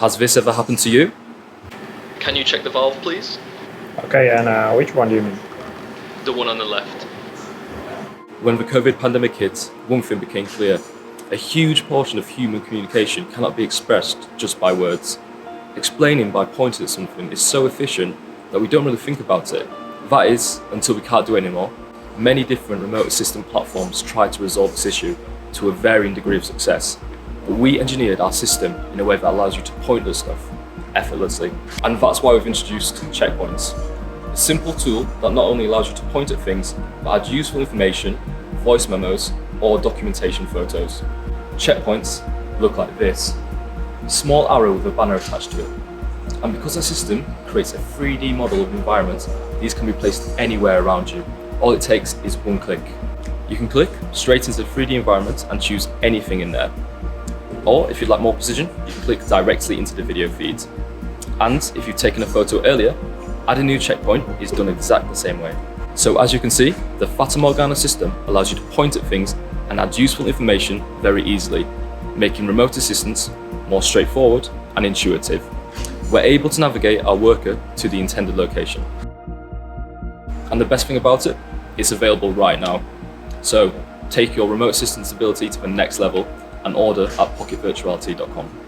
Has this ever happened to you? Can you check the valve, please? Okay, and which one do you mean? The one on the left. When the COVID pandemic hit, one thing became clear. A huge portion of human communication cannot be expressed just by words. Explaining by pointing at something is so efficient that we don't really think about it. That is, until we can't do it anymore. Many different remote assistant platforms try to resolve this issue to a varying degree of success. But we engineered our system in a way that allows you to point at stuff effortlessly. And that's why we've introduced checkpoints. A simple tool that not only allows you to point at things, but add useful information, voice memos, or documentation photos. Checkpoints look like this. A small arrow with a banner attached to it. And because our system creates a 3D model of environment, these can be placed anywhere around you. All it takes is one click. You can click straight into the 3D environment and choose anything in there. Or if you'd like more precision, you can click directly into the video feed. And if you've taken a photo earlier, adding a new checkpoint is done exactly the same way. So as you can see, the Fata Morgana system allows you to point at things and add useful information very easily, making remote assistance more straightforward and intuitive. We're able to navigate our worker to the intended location. And the best thing about it, it's available right now. So take your remote assistance ability to the next level and order at pocketvirtuality.com.